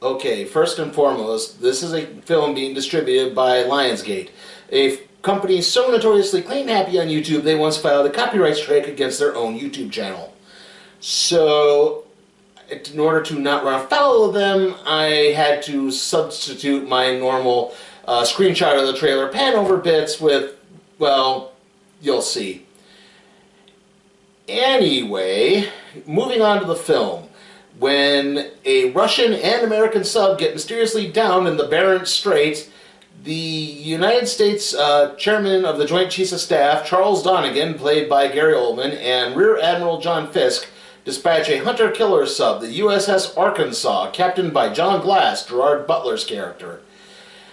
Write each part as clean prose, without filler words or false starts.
Okay, first and foremost, this is a film being distributed by Lionsgate, a company so notoriously clean-happy on YouTube they once filed a copyright strike against their own YouTube channel. So, in order to not run afoul of them, I had to substitute my normal screenshot of the trailer pan over bits with, well, you'll see. Anyway, moving on to the film. When a Russian and American sub get mysteriously downed in the Barents Strait, the United States Chairman of the Joint Chiefs of Staff, Charles Donegan, played by Gary Oldman, and Rear Admiral John Fisk dispatch a hunter-killer sub, the USS Arkansas, captained by John Glass, Gerard Butler's character.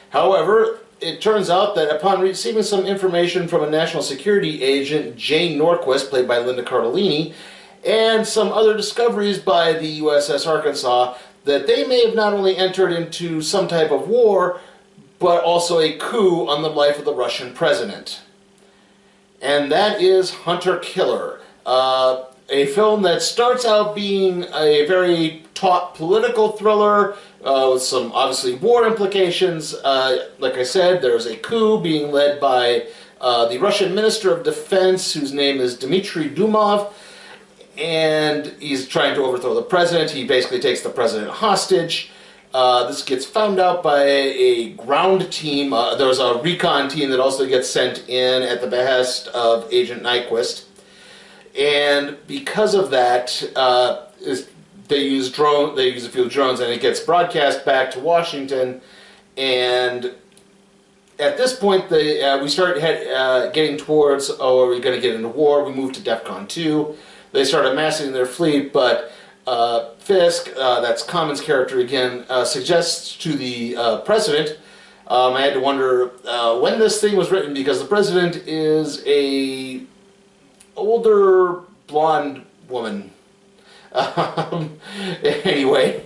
However, it turns out that upon receiving some information from a national security agent, Jane Norquist, played by Linda Cardellini, and some other discoveries by the USS Arkansas, that they may have not only entered into some type of war, but also a coup on the life of the Russian president. And that is Hunter Killer, a film that starts out being a very taut political thriller with some obviously war implications. Like I said, there's a coup being led by the Russian Minister of Defense, whose name is Dmitry Dumov, and he's trying to overthrow the president. He basically takes the president hostage. This gets found out by a ground team. There's a recon team that also gets sent in at the behest of Agent Nyquist. And because of that, they use a few drones, and it gets broadcast back to Washington. And at this point, we start getting towards, oh, are we going to get into war? We move to DEFCON 2. They start amassing their fleet, but Fisk, that's Common's character again, suggests to the president. I had to wonder when this thing was written, because the president is a older blonde woman. Anyway,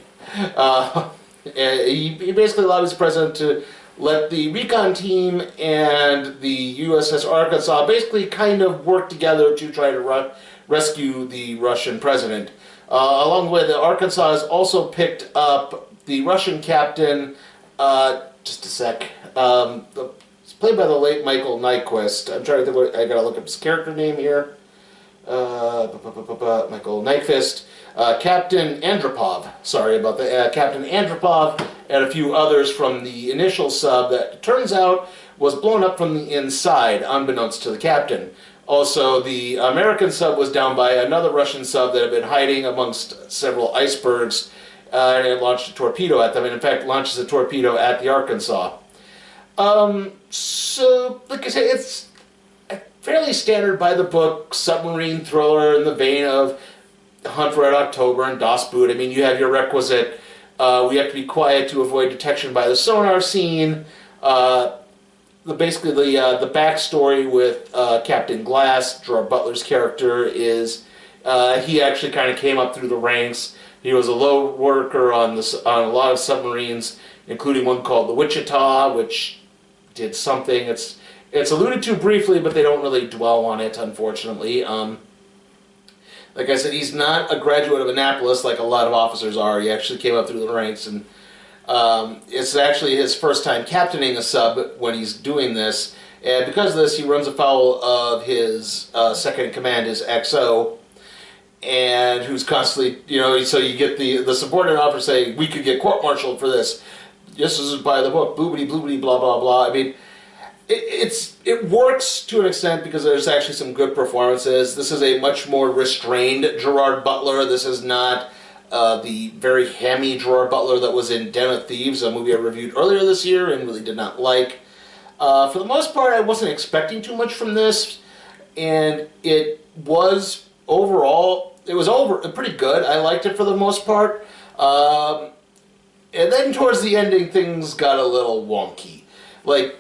he basically allowed his president to let the recon team and the USS Arkansas basically kind of work together to try to rescue the Russian president. Along the way, the Arkansas has also picked up the Russian captain, just a sec, it's played by the late Michael Nyquist. I'm trying to think, I gotta look up his character name here. Michael Nyquist. Captain Andropov, sorry about that, Captain Andropov, and a few others from the initial sub that turns out was blown up from the inside, unbeknownst to the captain. Also, the American sub was down by another Russian sub that had been hiding amongst several icebergs, and it launched a torpedo at them, and in fact launches a torpedo at the Arkansas. So, like I said, it's a fairly standard by-the-book submarine thriller in the vein of Hunt for Red October and Das Boot. I mean, you have your requisite, we have to be quiet to avoid detection by the sonar scene. Basically, the backstory with Captain Glass, Gerard Butler's character, is he actually kind of came up through the ranks. He was a low worker on a lot of submarines, including one called the Wichita, which did something. It's alluded to briefly, but they don't really dwell on it, unfortunately. Like I said, he's not a graduate of Annapolis like a lot of officers are. He actually came up through the ranks, and it's actually his first time captaining a sub when he's doing this. And because of this, he runs afoul of his second in command, his XO, and who's constantly, so you get the subordinate officer saying, we could get court-martialed for this. This is by the book, boobity, bloobity, blah, blah, blah. I mean, it works to an extent because there's actually some good performances. This is a much more restrained Gerard Butler. This is not the very hammy Gerard Butler that was in Den of Thieves, a movie I reviewed earlier this year and really did not like. For the most part, I wasn't expecting too much from this, and it was overall, pretty good. I liked it for the most part. And then towards the ending, things got a little wonky. Like,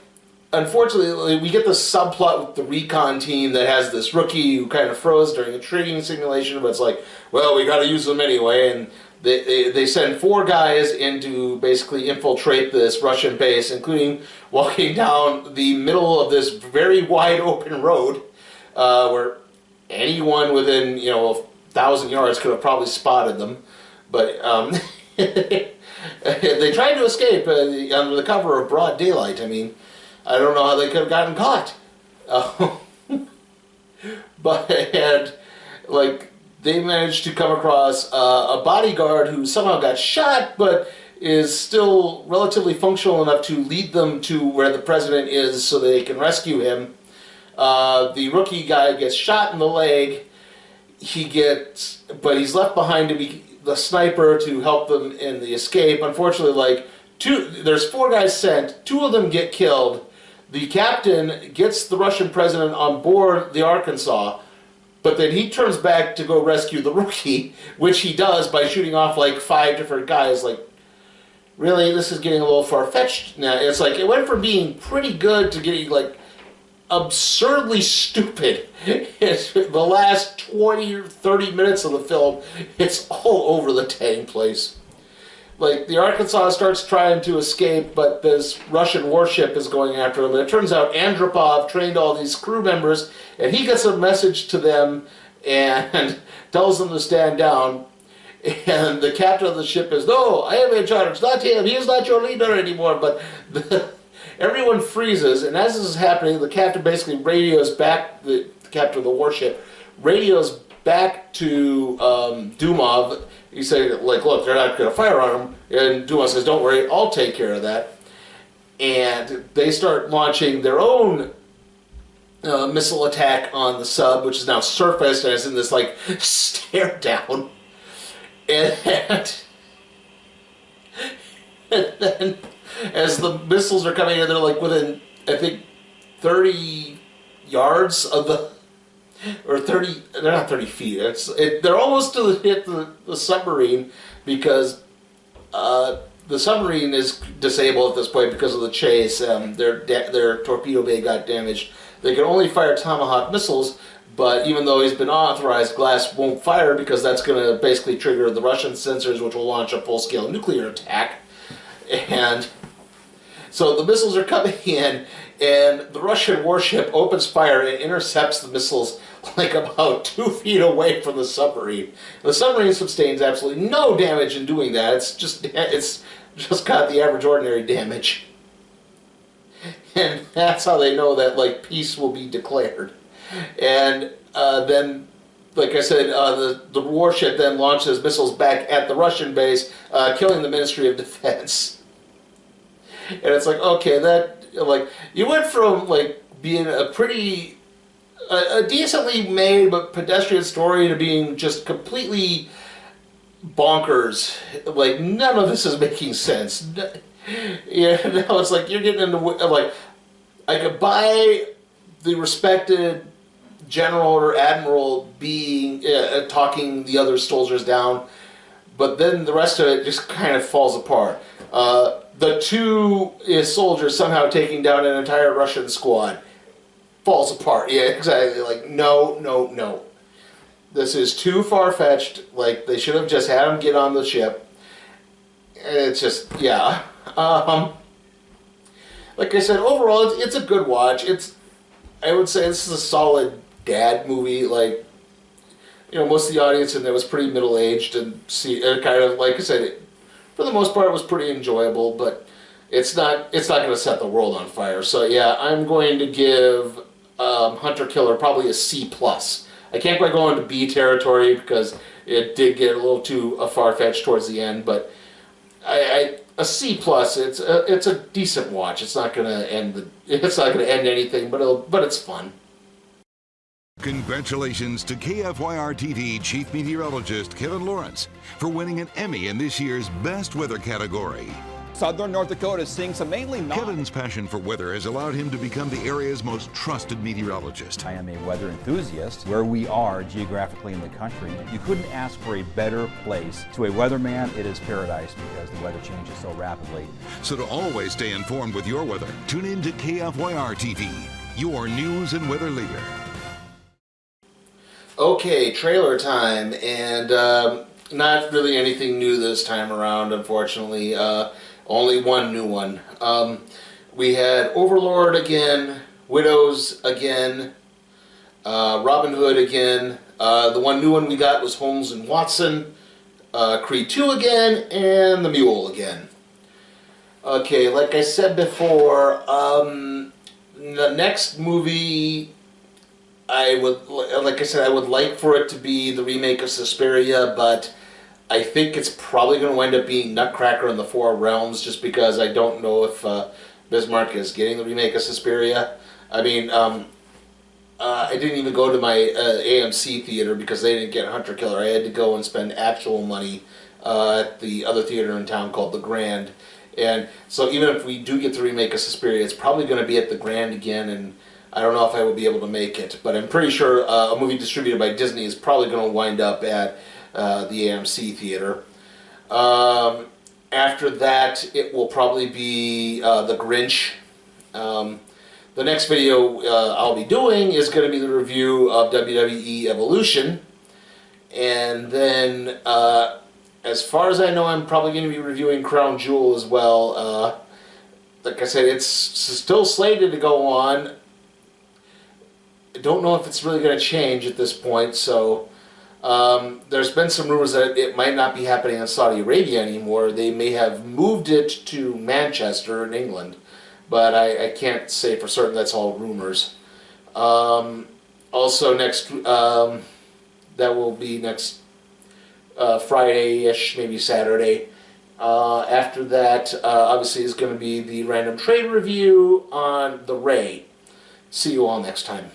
unfortunately, we get the subplot with the recon team that has this rookie who kind of froze during a training simulation, but it's like, well, we got to use them anyway, and they send 4 guys in to basically infiltrate this Russian base, including walking down the middle of this very wide open road, where anyone within, 1,000 yards could have probably spotted them, but They tried to escape under the cover of broad daylight. I mean, I don't know how they could have gotten caught. But like, they managed to come across a bodyguard who somehow got shot, but is still relatively functional enough to lead them to where the president is so that they can rescue him. The rookie guy gets shot in the leg. But he's left behind to be the sniper to help them in the escape. Unfortunately, like, there's 4 guys sent. 2 of them get killed. The captain gets the Russian president on board the Arkansas, but then he turns back to go rescue the rookie, which he does by shooting off like 5 different guys. Like, really, this is getting a little far-fetched now. It's like, it went from being pretty good to getting, like, absurdly stupid. It's the last 20 or 30 minutes of the film, it's all over the dang place. Like, the Arkansas starts trying to escape, but this Russian warship is going after them. And it turns out Andropov trained all these crew members, and he gets a message to them and tells them to stand down. And the captain of the ship is, "No, I am in charge, not him. He is not your leader anymore." But everyone freezes, and as this is happening, the captain basically radios back, the captain of the warship radios back to Dumov. He said, like, "Look, they're not going to fire on him." And Dumov says, "Don't worry, I'll take care of that." And they start launching their own missile attack on the sub, which is now surfaced and is in this, like, stare down. And then as the missiles are coming in, they're like within, I think, 30 yards of the, or 30, they're not 30 feet, they're almost to hit the submarine, because the submarine is disabled at this point because of the chase. Their torpedo bay got damaged. They can only fire Tomahawk missiles, but even though he's been authorized, Glass won't fire because that's going to basically trigger the Russian sensors, which will launch a full-scale nuclear attack. And so the missiles are coming in, and the Russian warship opens fire and intercepts the missiles like about 2 feet away from the submarine. The submarine sustains absolutely no damage in doing that. It's just got the average ordinary damage. And that's how they know that, like, peace will be declared. And then, like I said, the warship then launches missiles back at the Russian base, killing the Ministry of Defense. And it's like, okay, that, like, you went from, like, being a decently made but pedestrian story to being just completely bonkers. Like, none of this is making sense. Yeah, now it's like you're getting into, like, I could buy the respected general or admiral being talking the other soldiers down, but then the rest of it just kind of falls apart. The 2 soldiers somehow taking down an entire Russian squad falls apart. Yeah, exactly. Like, no. This is too far-fetched. Like, they should have just had him get on the ship. It's just, yeah. Like I said, overall, it's a good watch. I would say this is a solid dad movie. Like, you know, most of the audience in there was pretty middle-aged, and kind of, like I said, for the most part, it was pretty enjoyable. But it's not going to set the world on fire. So yeah, I'm going to give Hunter Killer probably a C+. I can't quite go into B territory because it did get a little too far-fetched towards the end, but a C+. It's a decent watch. It's not going to end anything, but it's fun. Congratulations to KFYR-TV Chief Meteorologist Kevin Lawrence for winning an Emmy in this year's Best Weather category. Southern North Dakota is seeing some mainly Kevin's passion for weather has allowed him to become the area's most trusted meteorologist. I am a weather enthusiast. Where we are geographically in the country, you couldn't ask for a better place. To a weatherman, it is paradise because the weather changes so rapidly. So to always stay informed with your weather, tune in to KFYR-TV, your news and weather leader. Okay, trailer time, and not really anything new this time around, unfortunately. Only one new one. We had Overlord again, Widows again, Robin Hood again. The one new one we got was Holmes and Watson. Creed 2 again, and The Mule again. Okay, like I said before, the next movie I would like for it to be the remake of Suspiria, but I think it's probably going to wind up being Nutcracker in the Four Realms, just because I don't know if Bismarck is getting the remake of Suspiria. I mean, I didn't even go to my AMC theater because they didn't get Hunter Killer. I had to go and spend actual money at the other theater in town called The Grand. And so even if we do get the remake of Suspiria, it's probably going to be at The Grand again, and I don't know if I will be able to make it. But I'm pretty sure a movie distributed by Disney is probably going to wind up at the AMC theater. After that, it will probably be The Grinch. The next video I'll be doing is going to be the review of WWE Evolution. And then, as far as I know, I'm probably going to be reviewing Crown Jewel as well. Like I said, it's still slated to go on. I don't know if it's really going to change at this point, so there's been some rumors that it might not be happening in Saudi Arabia anymore. They may have moved it to Manchester in England, but I can't say for certain. That's all rumors. Also next, that will be next Friday-ish, maybe Saturday. After that, obviously, is going to be the random trade review on The Ray. See you all next time.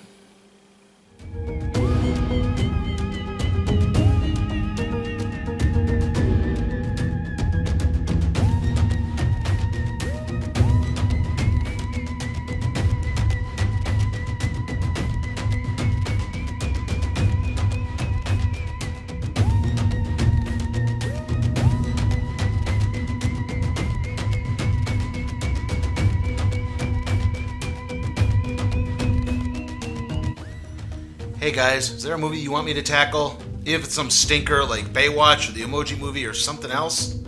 Hey guys, is there a movie you want me to tackle? Even if it's some stinker like Baywatch or the Emoji Movie or something else?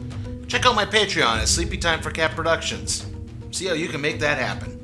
Check out my Patreon at Sleepy Time for Cat Productions. See how you can make that happen.